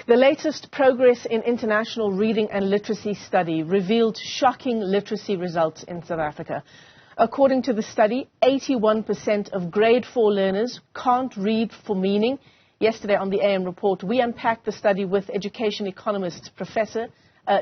The latest Progress in International Reading and Literacy study revealed shocking literacy results in South Africa. According to the study, 81% of grade 4 learners can't read for meaning. Yesterday on the AM report, we unpacked the study with education economist Professor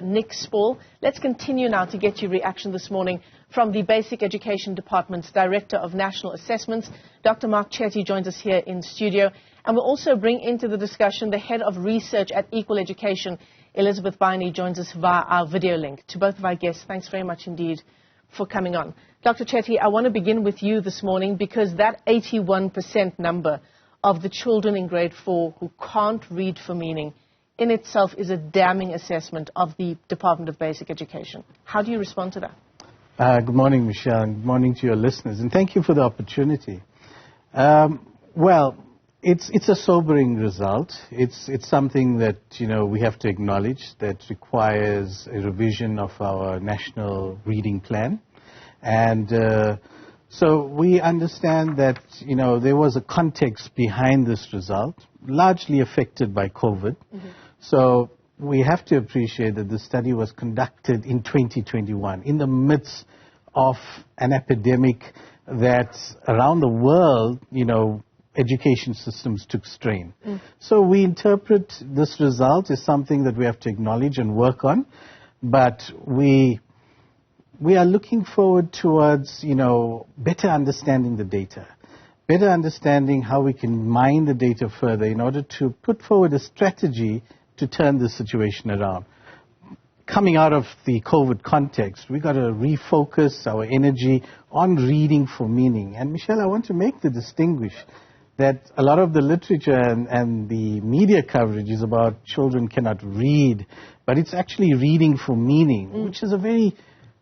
Nic Spaull. Let's continue now to get your reaction this morning from the Basic Education Department's Director of National Assessments. Dr. Mark Chetty joins us here in studio. And we'll also bring into the discussion the Head of Research at Equal Education, Elizabeth Biney, joins us via our video link. To both of our guests, thanks very much indeed for coming on. Dr. Chetty, I want to begin with you this morning because that 81% number of the children in grade 4 who can't read for meaning in itself is a damning assessment of the Department of Basic Education. How do you respond to that? Good morning, Michelle, and good morning to your listeners, and thank you for the opportunity. It's a sobering result. It's something that, we have to acknowledge that requires a revision of our national reading plan. And so we understand that, there was a context behind this result, largely affected by COVID. Mm-hmm. So we have to appreciate that the study was conducted in 2021, in the midst of an epidemic that around the world, education systems took strain. So we interpret this result as something that we have to acknowledge and work on, but we are looking forward towards, better understanding the data, better understanding how we can mine the data further in order to put forward a strategy to turn this situation around. Coming out of the COVID context, we've got to refocus our energy on reading for meaning. And Michelle, I want to make the distinguish that a lot of the literature and the media coverage is about children cannot read, but it's actually reading for meaning, which is a very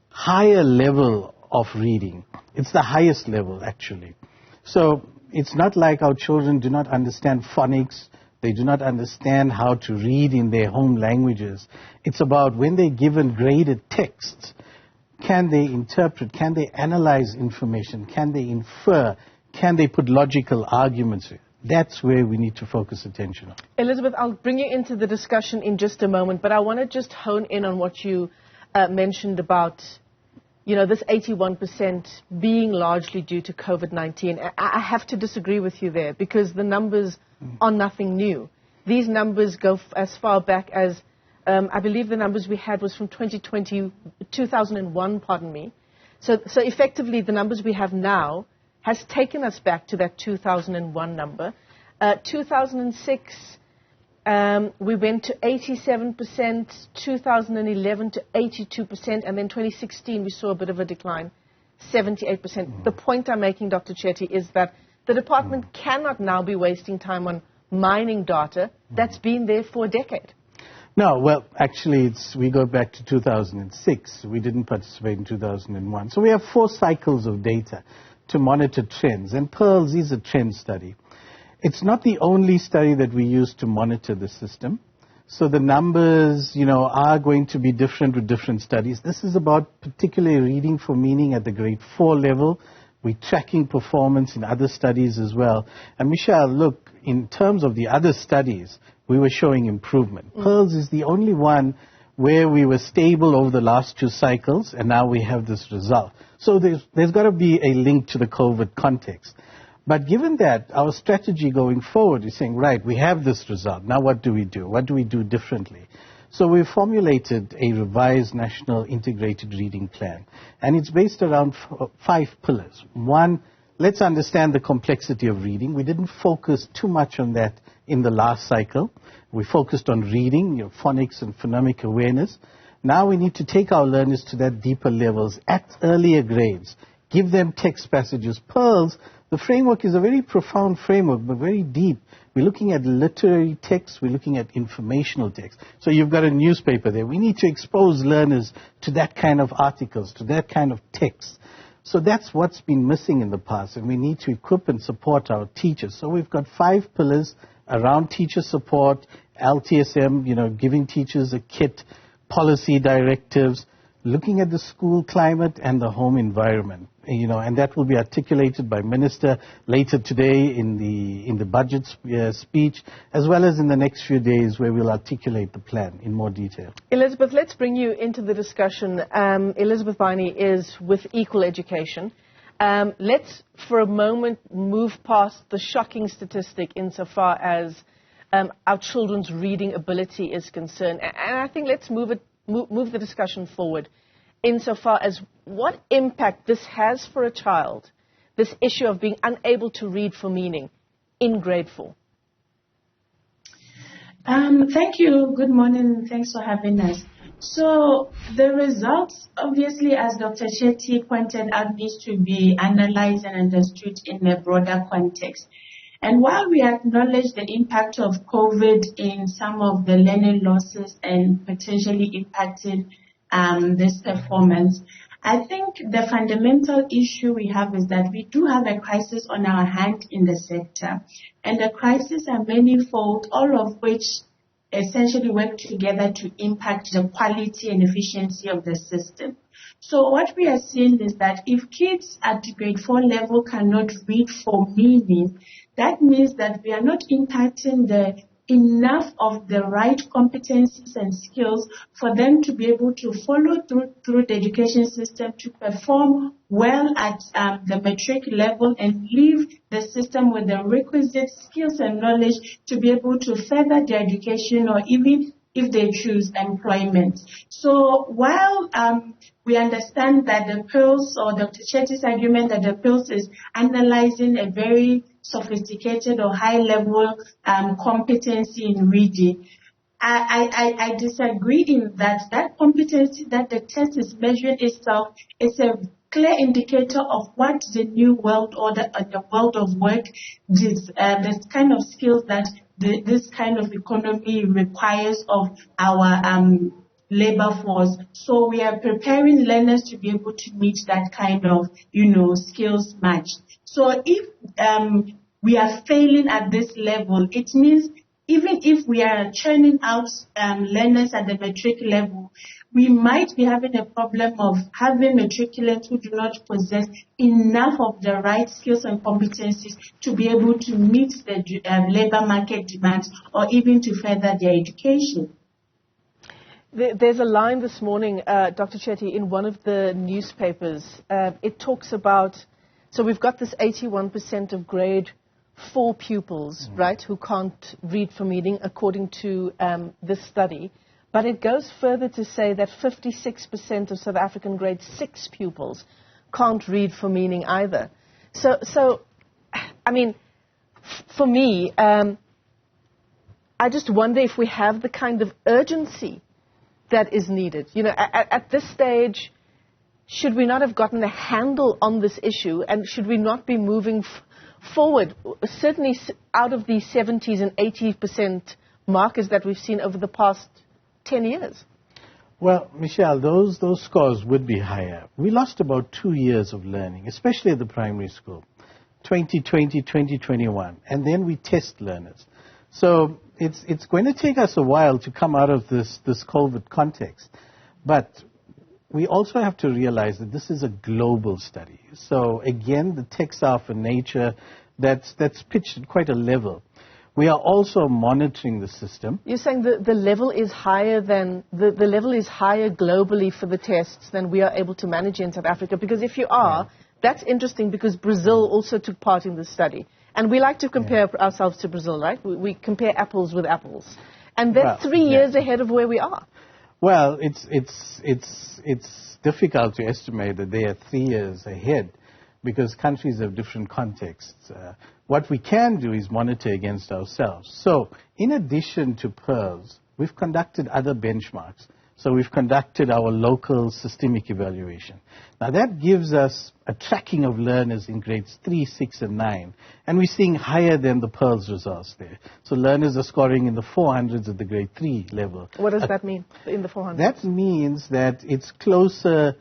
higher level of reading. It's the highest level, actually. So it's not like our children do not understand phonics, they do not understand how to read in their home languages. It's about when they're given graded texts, can they interpret, can they analyze information, can they infer, can they put logical arguments? That's where we need to focus attention on. Elizabeth, I'll bring you into the discussion in just a moment, but I want to just hone in on what you mentioned about, this 81% being largely due to COVID-19. I have to disagree with you there because the numbers are nothing new. These numbers go as far back as, I believe the numbers we had was from 2001, pardon me. So effectively the numbers we have now has taken us back to that 2001 number. 2006, we went to 87%, 2011 to 82%, and then 2016 we saw a bit of a decline, 78%. The point I'm making, Dr. Chetty, is that the department cannot now be wasting time on mining data that's been there for a decade. No, well, actually, we go back to 2006. We didn't participate in 2001. So we have 4 cycles of data to monitor trends, and PEARLS is a trend study. It's not the only study that we use to monitor the system. So the numbers, are going to be different with different studies. This is about particularly reading for meaning at the grade 4 level. We're tracking performance in other studies as well. And Michelle, look, in terms of the other studies, we were showing improvement. PEARLS is the only one where we were stable over the last 2 cycles, and now we have this result. So there's got to be a link to the COVID context. But given that, our strategy going forward is saying, right, we have this result. Now what do we do? What do we do differently? So we formulated a revised national integrated reading plan. And it's based around 5 pillars. 1, let's understand the complexity of reading. We didn't focus too much on that in the last cycle. We focused on reading, phonics and phonemic awareness. Now we need to take our learners to that deeper levels at earlier grades. Give them text passages. PEARLS, the framework is a very profound framework, but very deep. We're looking at literary text. We're looking at informational text. So you've got a newspaper there. We need to expose learners to that kind of articles, to that kind of text. So that's what's been missing in the past, and we need to equip and support our teachers. So we've got 5 pillars around teacher support, LTSM, giving teachers a kit, policy directives, looking at the school climate and the home environment, and that will be articulated by Minister later today in the budget speech, as well as in the next few days where we'll articulate the plan in more detail. Elizabeth, let's bring you into the discussion. Elizabeth Biney is with Equal Education. Let's, for a moment, move past the shocking statistic insofar as our children's reading ability is concerned. And I think let's move the discussion forward insofar as what impact this has for a child, this issue of being unable to read for meaning in grade 4. Thank you. Good morning. Thanks for having us. So the results, obviously, as Dr. Chetty pointed out, needs to be analyzed and understood in a broader context. And while we acknowledge the impact of COVID in some of the learning losses and potentially impacting this performance, I think the fundamental issue we have is that we do have a crisis on our hand in the sector. And the crises are manifold, all of which essentially work together to impact the quality and efficiency of the system. So what we are seeing is that if kids at grade 4 level cannot read for meaning, that means that we are not impacting enough of the right competencies and skills for them to be able to follow through the education system to perform well at the matric level and leave the system with the requisite skills and knowledge to be able to further their education or even if they choose employment. So while we understand that the PILS, or Dr. Chetty's argument that the PILS is analyzing a very sophisticated or high-level competency in reading, I disagree in that competency that the test is measuring itself is a clear indicator of what the new world order and the world of work, this kind of skills that this kind of economy requires of our labor force. So we are preparing learners to be able to meet that kind of, skills match. So if we are failing at this level, it means even if we are churning out learners at the matric level, we might be having a problem of having matriculants who do not possess enough of the right skills and competencies to be able to meet the labor market demands or even to further their education. There's a line this morning, Dr. Chetty, in one of the newspapers. It talks about, so we've got this 81% of grade 4 pupils, right, who can't read for meaning according to this study. But it goes further to say that 56% of South African grade 6 pupils can't read for meaning either. So I mean, for me, I just wonder if we have the kind of urgency that is needed. At this stage, should we not have gotten a handle on this issue, and should we not be moving forward, certainly out of the 70s and 80% markers that we've seen over the past 10 years? Well, Michelle, those scores would be higher. We lost about 2 years of learning, especially at the primary school, 2020, 2021, and then we test learners. So it's going to take us a while to come out of this COVID context. But we also have to realize that this is a global study. So again, the texts are of a nature that's pitched at quite a level. We are also monitoring the system. You're saying the level is higher than the level is higher globally for the tests than we are able to manage in South Africa. Because if you are, that's interesting, because Brazil also took part in this study. And we like to compare ourselves to Brazil, right? We compare apples with apples. And they're 3 years ahead of where we are. Well, it's difficult to estimate that they are 3 years ahead because countries have different contexts. What we can do is monitor against ourselves. So in addition to PIRLS, we've conducted other benchmarks. So we've conducted our local systemic evaluation. Now that gives us a tracking of learners in grades 3, 6, and 9. And we're seeing higher than the PIRLS results there. So learners are scoring in the 400s at the grade 3 level. What does that mean, in the 400s? That means that it's closer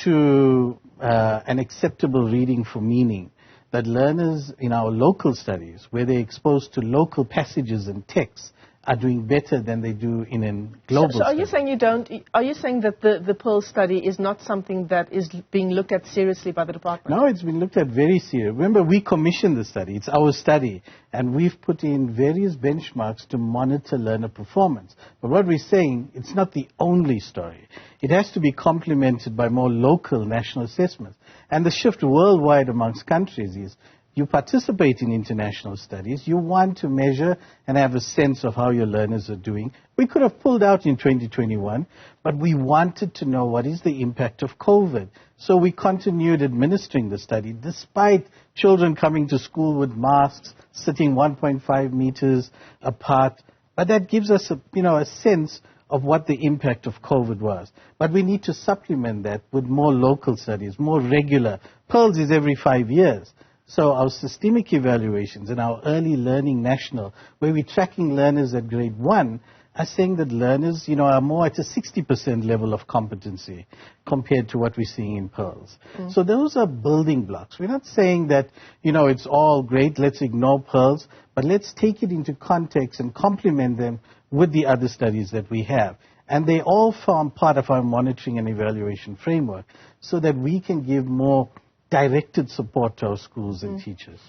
to an acceptable reading for meaning. That learners in our local studies, where they're exposed to local passages and texts, are doing better than they do in a global So are study. you saying are you saying that the Pearl study is not something that is being looked at seriously by the department? No, it's been looked at very seriously. Remember, we commissioned the study. It's our study. And we've put in various benchmarks to monitor learner performance. But what we're saying, it's not the only story. It has to be complemented by more local national assessments. And the shift worldwide amongst countries is you participate in international studies, you want to measure and have a sense of how your learners are doing. We could have pulled out in 2021, but we wanted to know what is the impact of COVID. So we continued administering the study despite children coming to school with masks, sitting 1.5 meters apart. But that gives us a sense of what the impact of COVID was. But we need to supplement that with more local studies, more regular. Pearls is every 5 years. So our systemic evaluations and our early learning national, where we're tracking learners at grade 1, are saying that learners, are more at a 60% level of competency compared to what we're seeing in Pearls. So those are building blocks. We're not saying that, it's all great, let's ignore Pearls, but let's take it into context and complement them with the other studies that we have. And they all form part of our monitoring and evaluation framework so that we can give more directed support to our schools and teachers.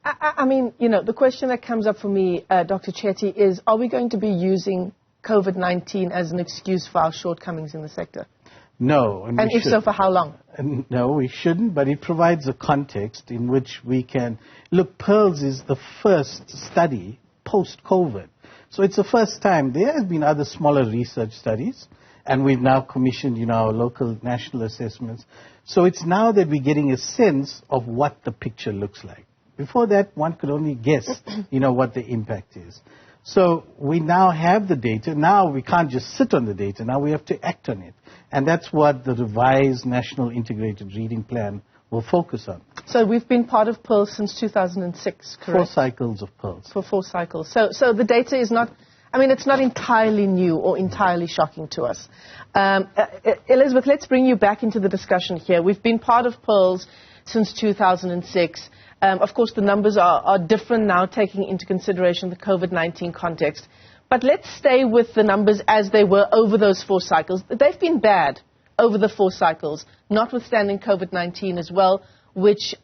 I mean, the question that comes up for me, Dr. Chetty, is are we going to be using COVID-19 as an excuse for our shortcomings in the sector? No. And if so, for how long? No, we shouldn't, but it provides a context in which we can... Look, Pearls is the first study post-COVID. So it's the first time. There have been other smaller research studies, and we've now commissioned, our local national assessments. So it's now that we're getting a sense of what the picture looks like. Before that, one could only guess, what the impact is. So we now have the data. Now we can't just sit on the data. Now we have to act on it. And that's what the revised National Integrated Reading Plan will focus on. So we've been part of Pearls since 2006, correct? 4 cycles of Pearls. For 4 cycles. So the data is not... it's not entirely new or entirely shocking to us. Elizabeth, let's bring you back into the discussion here. We've been part of Pearls since 2006. Of course, the numbers are different now, taking into consideration the COVID-19 context. But let's stay with the numbers as they were over those 4 cycles. They've been bad over the 4 cycles, notwithstanding COVID-19 as well, which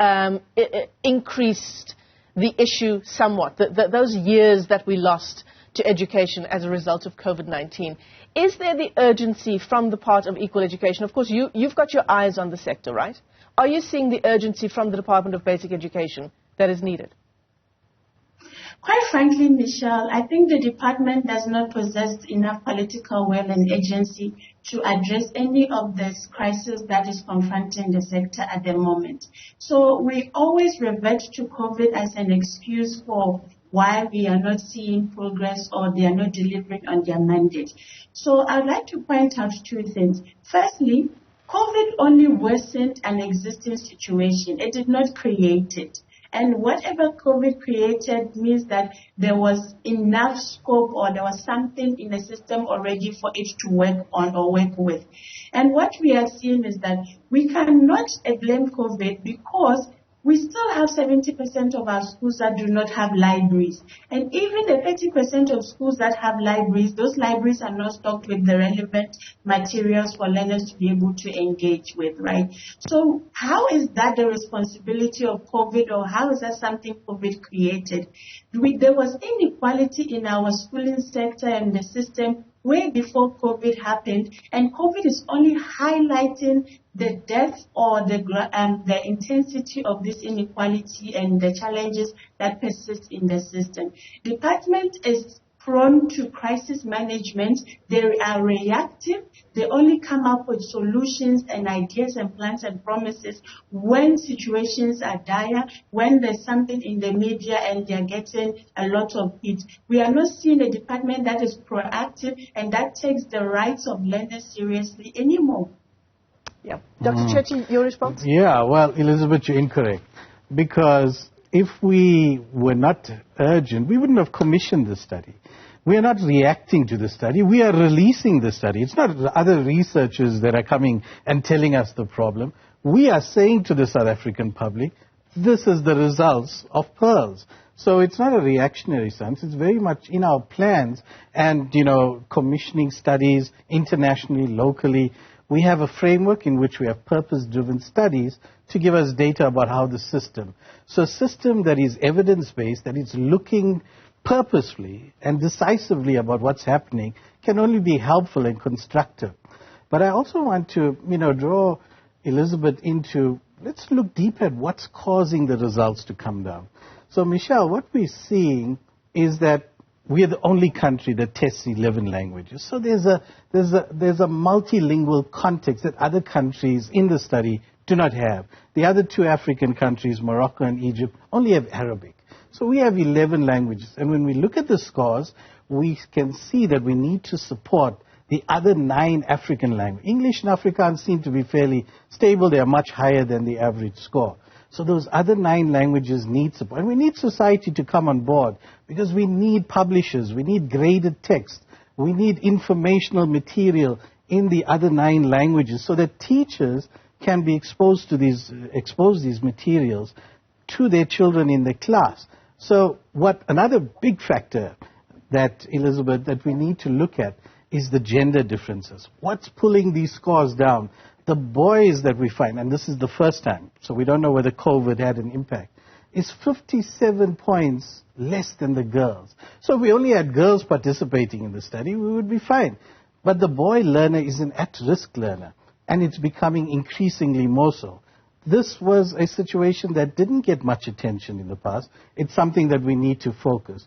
increased the issue somewhat. Those years that we lost to education as a result of COVID-19. Is there the urgency from the part of Equal Education? Of course, you've got your eyes on the sector, right? Are you seeing the urgency from the Department of Basic Education that is needed? Quite frankly, Michelle, I think the department does not possess enough political will and agency to address any of this crisis that is confronting the sector at the moment. So we always revert to COVID as an excuse for why we are not seeing progress or they are not delivering on their mandate. So I'd like to point out 2 things. Firstly, COVID only worsened an existing situation. It did not create it. And whatever COVID created means that there was enough scope or there was something in the system already for it to work on or work with. And what we are seeing is that we cannot blame COVID because we still have 70% of our schools that do not have libraries. And even the 30% of schools that have libraries, those libraries are not stocked with the relevant materials for learners to be able to engage with, right? So how is that the responsibility of COVID, or how is that something COVID created? There was inequality in our schooling sector and the system way before COVID happened, and COVID is only highlighting the depth or the intensity of this inequality and the challenges that persist in the system. Department is prone to crisis management. They are reactive. They only come up with solutions and ideas and plans and promises when situations are dire, when there's something in the media and they're getting a lot of hits. We are not seeing a department that is proactive and that takes the rights of learners seriously anymore. Yeah. Dr. Chetty, your response? Yeah, well, Elizabeth, you're incorrect. Because if we were not urgent, we wouldn't have commissioned the study. We are not reacting to the study. We are releasing the study. It's not other researchers that are coming and telling us the problem. We are saying to the South African public, this is the results of Pearls. So it's not a reactionary stance. It's very much in our plans and, commissioning studies internationally, locally. We have a framework in which we have purpose-driven studies to give us data about how the system. So a system that is evidence-based, that is looking purposefully and decisively about what's happening, can only be helpful and constructive. But I also want to, draw Elizabeth into, let's look deeper at what's causing the results to come down. So, Michelle, what we're seeing is that we are the only country that tests 11 languages. So there's a multilingual context that other countries in the study do not have. The other two African countries, Morocco and Egypt, only have Arabic. So we have 11 languages. And when we look at the scores, we can see that we need to support the other 9 African languages. English and Afrikaans seem to be fairly stable. They are much higher than the average score. So those other 9 languages need support. And we need society to come on board because we need publishers, we need graded text, we need informational material in the other 9 languages so that teachers can be expose these materials to their children in the class. So another big factor that, Elizabeth, that we need to look at is the gender differences. What's pulling these scores down? The boys that we find, and this is the first time, so we don't know whether COVID had an impact, is 57 points less than the girls. So if we only had girls participating in the study, we would be fine. But the boy learner is an at-risk learner, and it's becoming increasingly more so. This was a situation that didn't get much attention in the past. It's something that we need to focus.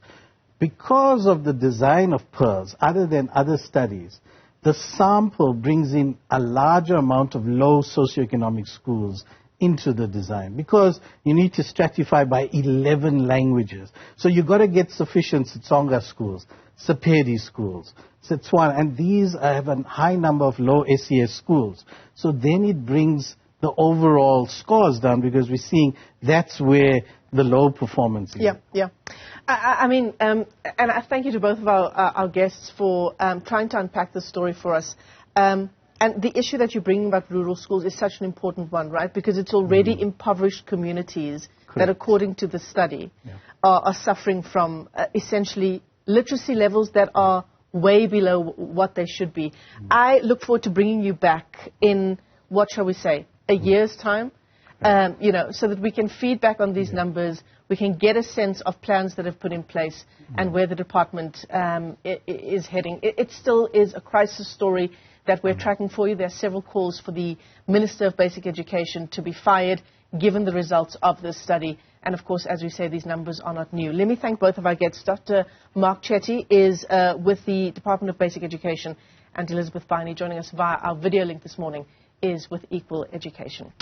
Because of the design of PEARLS, other than other studies, the sample brings in a larger amount of low socioeconomic schools into the design because you need to stratify by 11 languages. So you've got to get sufficient Tsonga schools, Sepedi schools, Setswana, and these have a high number of low SES schools. So then it brings the overall scores down because we're seeing that's where the low performance is. Yeah. And I thank you to both of our guests for trying to unpack this story for us. And the issue that you're bringing about rural schools is such an important one, right? Because it's already impoverished communities that, according to the study, are suffering from essentially literacy levels that are way below what they should be. I look forward to bringing you back in, what shall we say, a year's time, so that we can feed back on these numbers, we can get a sense of plans that have put in place and where the department is heading. It still is a crisis story that we're tracking for you. There are several calls for the Minister of Basic Education to be fired, given the results of this study. And, of course, as we say, these numbers are not new. Let me thank both of our guests. Dr. Mark Chetty is with the Department of Basic Education, and Elizabeth Biney, joining us via our video link this morning, is with Equal Education.